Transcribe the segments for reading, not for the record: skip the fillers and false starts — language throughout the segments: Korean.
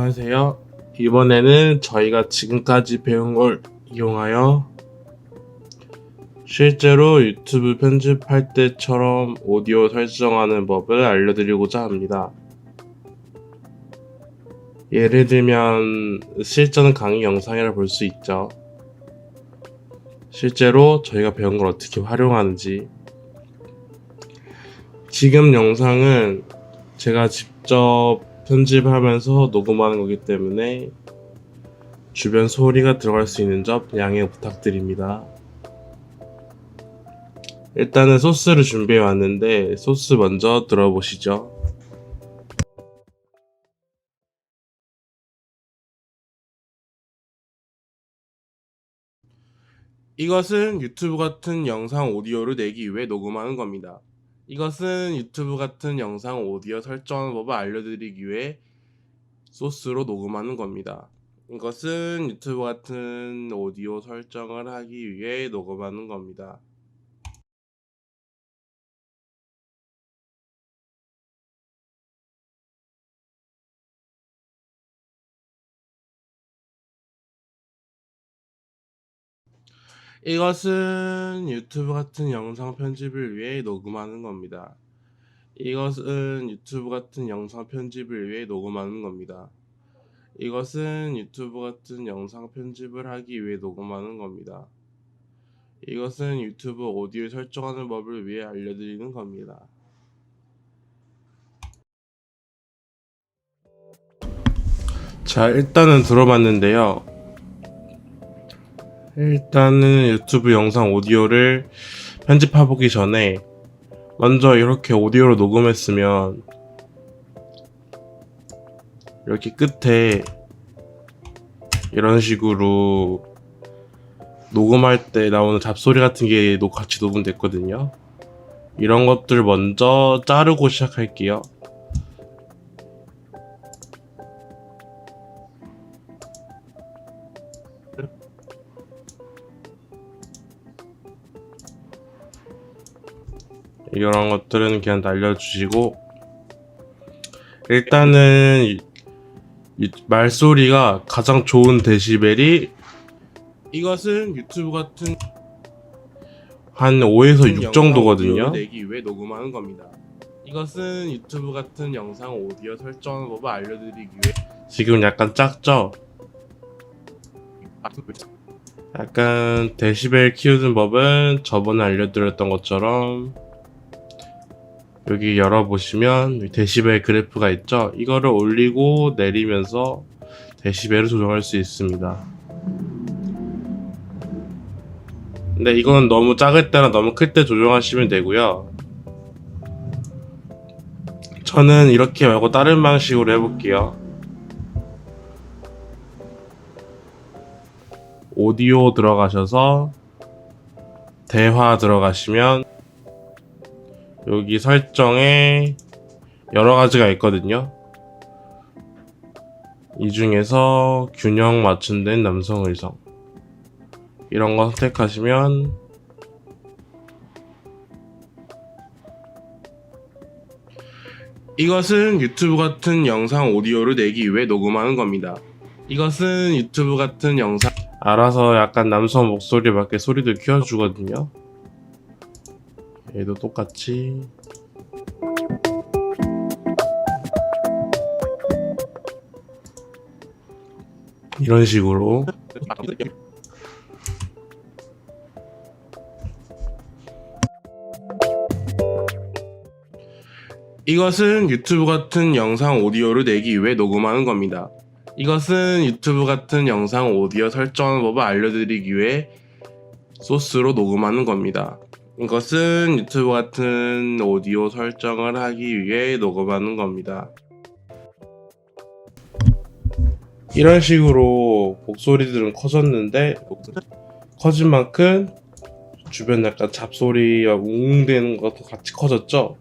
안녕하세요. 이번에는 저희가 지금까지 배운 걸 이용하여 실제로 유튜브 편집할 때처럼 오디오 설정하는 법을 알려드리고자 합니다. 예를 들면 실전 강의 영상이라 볼 수 있죠. 실제로 저희가 배운 걸 어떻게 활용하는지. 지금 영상은 제가 직접 편집하면서 녹음하는 거기 때문에 주변 소리가 들어갈 수 있는 점 양해 부탁드립니다. 일단은 소스를 준비해 왔는데 소스 먼저 들어보시죠. 이것은 유튜브 같은 영상 오디오를 내기 위해 녹음하는 겁니다. 이것은 유튜브 같은 영상 오디오 설정하는 법을 알려드리기 위해 소스로 녹음하는 겁니다. 이것은 유튜브 같은 오디오 설정을 하기 위해 녹음하는 겁니다. 이것은 유튜브 같은 영상 편집을 위해 녹음하는 겁니다. 이것은 유튜브 같은 영상 편집을 위해 녹음하는 겁니다. 이것은 유튜브 같은 영상 편집을 하기 위해 녹음하는 겁니다. 이것은 유튜브 오디오 설정하는 법을 위해 알려드리는 겁니다. 자, 일단은 들어봤는데요. 일단은 유튜브 영상 오디오를 편집해보기 전에 먼저 이렇게 오디오로 녹음했으면 이렇게 끝에 이런 식으로 녹음할 때 나오는 잡소리 같은 게 같이 녹음됐거든요. 이런 것들 먼저 자르고 시작할게요. 이런 것들은 그냥 날려주시고, 일단은 말소리가 가장 좋은 데시벨이 이것은 유튜브 같은 한 5에서 6 정도거든요. 내기 위해 녹음하는 겁니다. 이것은 유튜브 같은 영상 오디오 설정하는 법을 알려드리기 위해. 지금 약간 작죠? 약간 데시벨 키우는 법은 저번에 알려드렸던 것처럼 여기 열어보시면 데시벨 그래프가 있죠? 이거를 올리고 내리면서 데시벨을 조정할 수 있습니다. 근데 이건 너무 작을 때나 너무 클 때 조정하시면 되고요. 저는 이렇게 말고 다른 방식으로 해볼게요. 오디오 들어가셔서 대화 들어가시면 여기 설정에 여러 가지가 있거든요. 이 중에서 균형 맞춘된 남성 의성 이런 거 선택하시면 이것은 유튜브 같은 영상 오디오를 내기 위해 녹음하는 겁니다. 이것은 유튜브 같은 영상 알아서 약간 남성 목소리에 맞게 소리도 키워주거든요. 얘도 똑같이 이런 식으로 이것은 유튜브 같은 영상 오디오를 내기 위해 녹음하는 겁니다. 이것은 유튜브 같은 영상 오디오 설정하는 법을 알려드리기 위해 소스로 녹음하는 겁니다. 이것은 유튜브 같은 오디오 설정을 하기 위해 녹음하는 겁니다. 이런 식으로 목소리들은 커졌는데 커진 만큼 주변 약간 잡소리와 웅웅대는 것도 같이 커졌죠.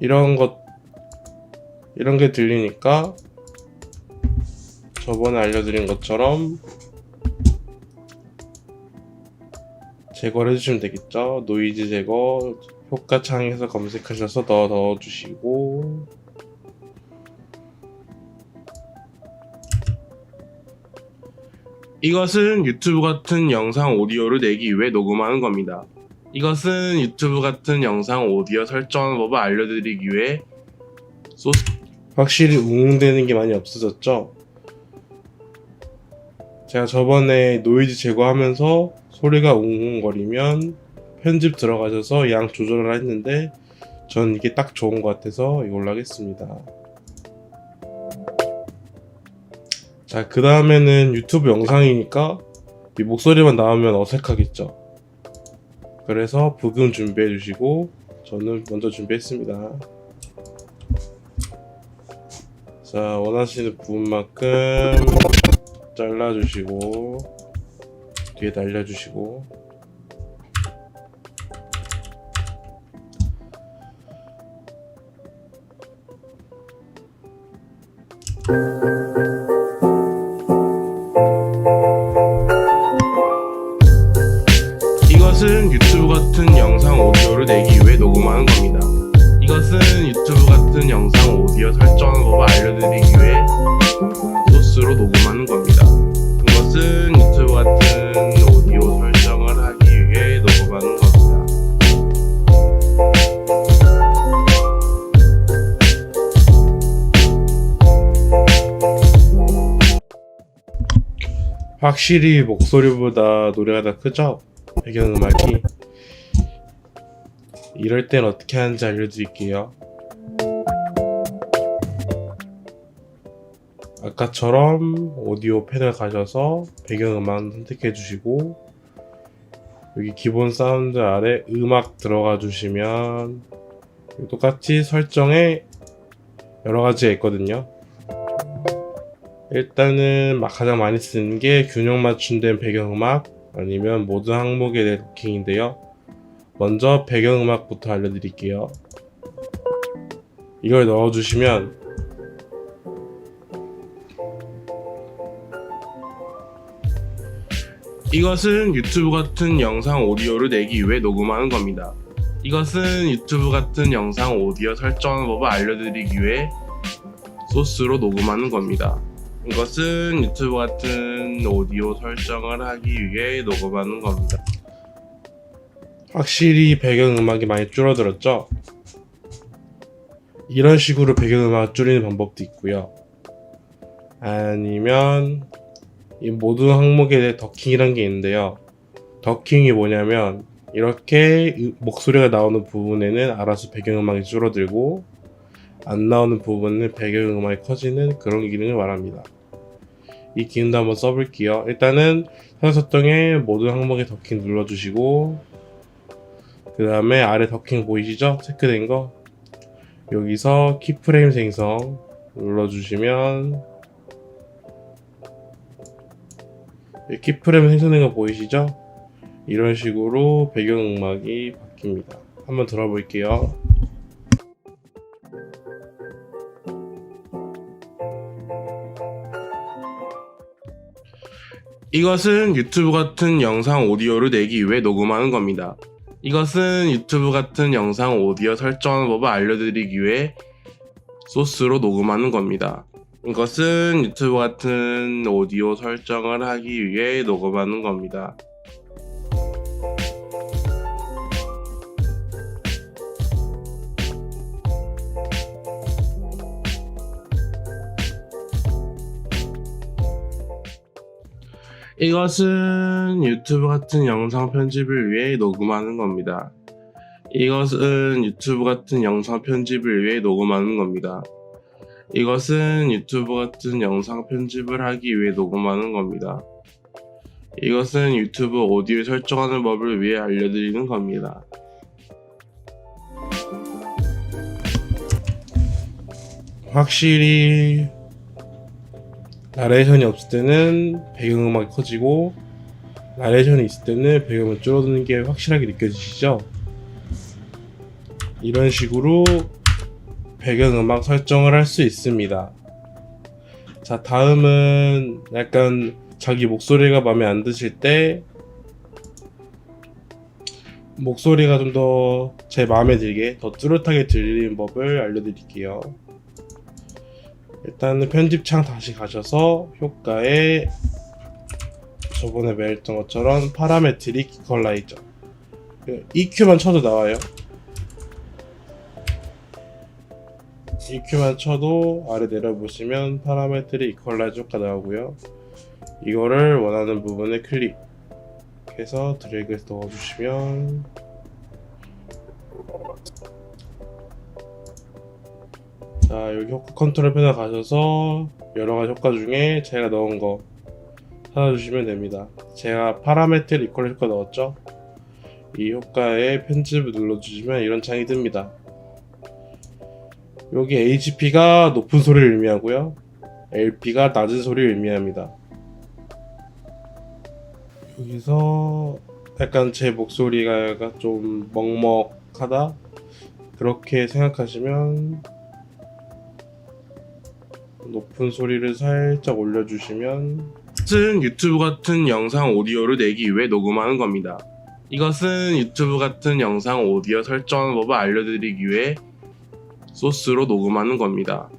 이런 게 들리니까 저번에 알려드린 것처럼 제거를 해주시면 되겠죠. 노이즈 제거 효과 창에서 검색하셔서 넣어주시고 이것은 유튜브 같은 영상 오디오를 내기 위해 녹음하는 겁니다. 이것은 유튜브 같은 영상 오디오 설정하는 법을 알려드리기 위해 확실히 웅웅대는 게 많이 없어졌죠? 제가 저번에 노이즈 제거하면서 소리가 웅웅거리면 편집 들어가셔서 양 조절을 했는데 전 이게 딱 좋은 것 같아서 이걸로 하겠습니다. 자, 그 다음에는 유튜브 영상이니까 이 목소리만 나오면 어색하겠죠. 그래서 부금 준비해 주시고 저는 먼저 준비했습니다. 자, 원하시는 부분만큼 잘라주시고 뒤에 날려주시고, 이것은 유튜브 같은 영상 오디오를 내기 위해 녹음하는 겁니다. 이것은 유튜브 같은 영상 오디오 설정하는 법을 알려드리기 위해 소스로 녹음하는 겁니다. 이것은 유튜브 같은 오디오 설정을 하기 위해 녹음하는 겁니다. 확실히 목소리보다 노래가 더 크죠? 배경음악이. 이럴 땐 어떻게 하는지 알려드릴게요. 아까처럼 오디오 펜을 가셔서 배경음악 선택해 주시고 여기 기본 사운드 아래 음악 들어가 주시면 똑같이 설정에 여러 가지가 있거든요. 일단은 가장 많이 쓰는 게 균형 맞춤된 배경음악 아니면 모든 항목에 대해 도킹인데요. 먼저 배경음악부터 알려드릴게요. 이걸 넣어주시면 이것은 유튜브 같은 영상 오디오를 내기 위해 녹음하는 겁니다. 이것은 유튜브 같은 영상 오디오 설정하는 법을 알려드리기 위해 소스로 녹음하는 겁니다. 이것은 유튜브 같은 오디오 설정을 하기 위해 녹음하는 겁니다. 확실히 배경음악이 많이 줄어들었죠? 이런 식으로 배경음악 줄이는 방법도 있고요. 아니면 이 모든 항목에 대해 더킹이란 게 있는데요. 더킹이 뭐냐면 이렇게 목소리가 나오는 부분에는 알아서 배경음악이 줄어들고 안 나오는 부분은 배경음악이 커지는 그런 기능을 말합니다. 이 기능도 한번 써볼게요. 일단은 설정에 모든 항목에 더킹 눌러주시고 그 다음에 아래 더킹 보이시죠? 체크된 거 여기서 키프레임 생성 눌러주시면 키프레임 생성된 거 보이시죠? 이런 식으로 배경음악이 바뀝니다. 한번 들어볼게요. 이것은 유튜브 같은 영상 오디오를 내기 위해 녹음하는 겁니다. 이것은 유튜브 같은 영상 오디오 설정하는 법을 알려드리기 위해 소스로 녹음하는 겁니다. 이것은 유튜브 같은 오디오 설정을 하기 위해 녹음하는 겁니다. 이것은 유튜브 같은 영상 편집을 위해 녹음하는 겁니다. 이것은 유튜브 같은 영상 편집을 위해 녹음하는 겁니다. 이것은 유튜브 같은 영상 편집을 하기 위해 녹음하는 겁니다. 이것은 유튜브 오디오 설정하는 법을 위해 알려드리는 겁니다. 확실히 나레이션이 없을 때는 배경음악이 커지고 나레이션이 있을 때는 배경음악이 줄어드는 게 확실하게 느껴지시죠? 이런 식으로 배경음악 설정을 할 수 있습니다. 자, 다음은 약간 자기 목소리가 마음에 안 드실 때 목소리가 좀 더 제 마음에 들게 더 뚜렷하게 들리는 법을 알려드릴게요. 일단은 편집창 다시 가셔서 효과에 저번에 매했던 것처럼 파라메트릭 이퀄라이저 EQ만 쳐도 나와요. EQ만 쳐도 아래 내려보시면 파라메트릭 이퀄라이저가 나오고요. 이거를 원하는 부분에 클릭해서 드래그해서 넣어주시면 자, 여기 효과 컨트롤 패널 가셔서 여러가지 효과 중에 제가 넣은 거 찾아주시면 됩니다. 제가 파라메트릭 이퀄라이저 효과 넣었죠? 이 효과에 편집을 눌러주시면 이런 창이 뜹니다. 여기 HP가 높은 소리를 의미하고요, LP가 낮은 소리를 의미합니다. 여기서 약간 제 목소리가 좀 먹먹하다 그렇게 생각하시면 높은 소리를 살짝 올려주시면 유튜브 같은 영상 오디오를 내기 위해 녹음하는 겁니다. 이것은 유튜브 같은 영상 오디오 설정 법을 알려드리기 위해 소스로 녹음하는 겁니다.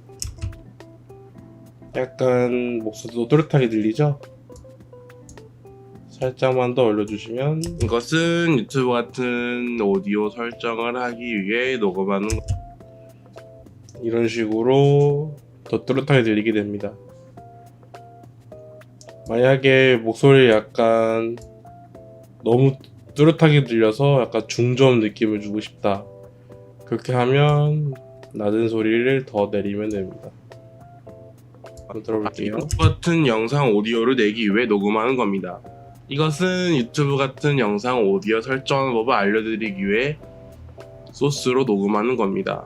약간 목소리도 또렷하게 들리죠? 살짝만 더 올려주시면 이것은 유튜브 같은 오디오 설정을 하기 위해 녹음하는 이런 식으로 더 또렷하게 들리게 됩니다. 만약에 목소리 약간 너무 뚜렷하게 들려서 약간 중저음 느낌을 주고 싶다, 그렇게 하면 낮은 소리를 더 내리면 됩니다. 한번 들어볼게요. 같은 영상 오디오를 내기 위해 녹음하는 겁니다. 이것은 유튜브 같은 영상 오디오 설정 법을 알려드리기 위해 소스로 녹음하는 겁니다.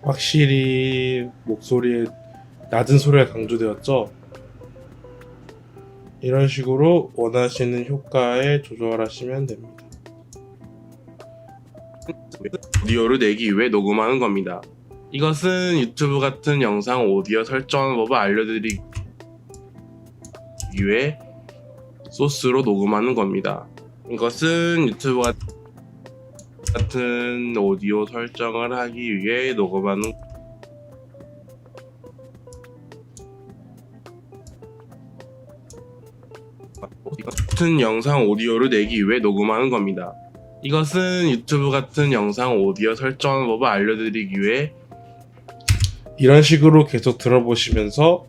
확실히 목소리에 낮은 소리가 강조되었죠? 이런 식으로 원하시는 효과에 조절하시면 됩니다. 오디오를 내기 위해 녹음하는 겁니다. 이것은 유튜브 같은 영상 오디오 설정 법을 알려드리기 위해 소스로 녹음하는 겁니다. 이것은 유튜브 같은 오디오 설정을 하기 위해 녹음하는 같은 영상 오디오를 내기 위해 녹음하는 겁니다. 이것은 유튜브 같은 영상 오디오 설정 법을 알려드리기 위해 이런 식으로 계속 들어보시면서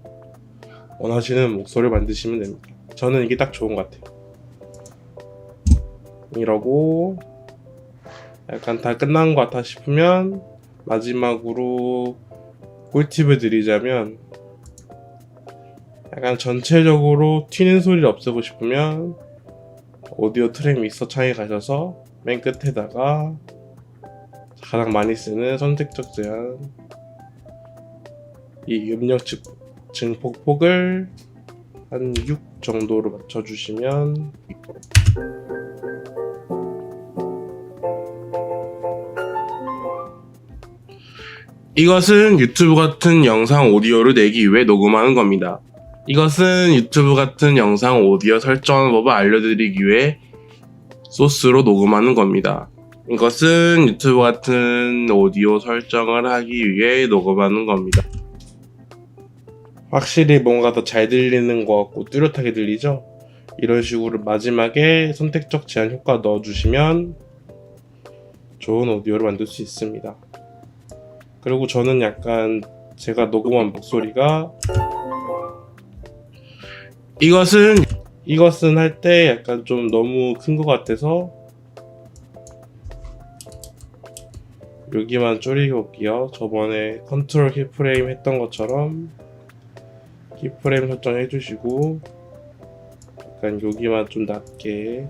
원하시는 목소리를 만드시면 됩니다. 저는 이게 딱 좋은 것 같아요. 이러고 약간 다 끝난 것 같아 싶으면 마지막으로 꿀팁을 드리자면, 약간 전체적으로 튀는 소리를 없애고 싶으면 오디오 트랙 믹서 창에 가셔서 맨 끝에다가 가장 많이 쓰는 선택적 제한, 이 음력 증폭폭을 한 6 정도로 맞춰주시면 이것은 유튜브 같은 영상 오디오를 내기 위해 녹음하는 겁니다. 이것은 유튜브 같은 영상 오디오 설정 법을 알려드리기 위해 소스로 녹음하는 겁니다. 이것은 유튜브 같은 오디오 설정을 하기 위해 녹음하는 겁니다. 확실히 뭔가 더 잘 들리는 것 같고 뚜렷하게 들리죠? 이런 식으로 마지막에 선택적 제한 효과 넣어주시면 좋은 오디오를 만들 수 있습니다. 그리고 저는 약간 제가 녹음한 목소리가 이것은 할 때 약간 좀 너무 큰 것 같아서 여기만 줄이고 올게요. 저번에 컨트롤 키프레임 했던 것처럼 키프레임 설정해 주시고 약간 여기만 좀 낮게.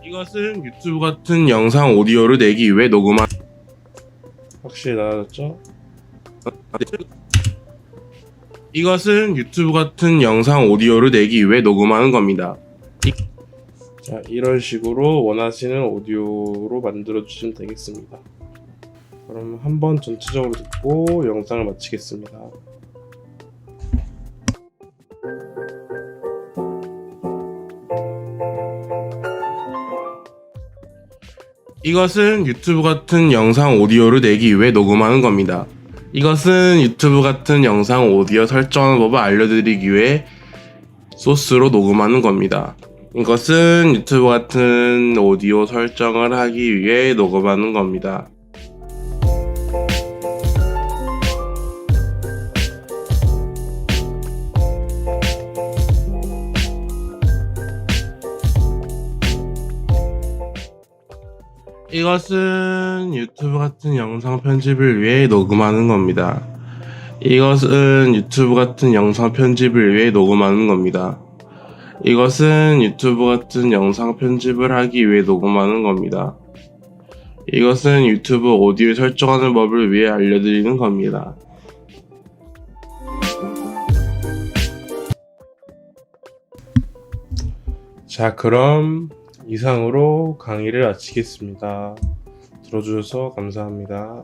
이것은 유튜브 같은 영상 오디오를 내기 위해 녹음한 확실히 나아졌죠? 이것은 유튜브 같은 영상 오디오를 내기 위해 녹음하는 겁니다. 자, 이런 식으로 원하시는 오디오로 만들어 주시면 되겠습니다. 그럼 한번 전체적으로 듣고 영상을 마치겠습니다. 이것은 유튜브 같은 영상 오디오를 내기 위해 녹음하는 겁니다. 이것은 유튜브 같은 영상 오디오 설정하는 법을 알려드리기 위해 소스로 녹음하는 겁니다. 이것은 유튜브 같은 오디오 설정을 하기 위해 녹음하는 겁니다. 이것은 유튜브 같은 영상 편집을 위해 녹음하는 겁니다. 이것은 유튜브 같은 영상 편집을 위해 녹음하는 겁니다. 이것은 유튜브 같은 영상 편집을 하기 위해 녹음하는 겁니다. 이것은 유튜브 오디오 설정하는 법을 위해 알려드리는 겁니다. 자, 그럼 이상으로 강의를 마치겠습니다. 들어주셔서 감사합니다.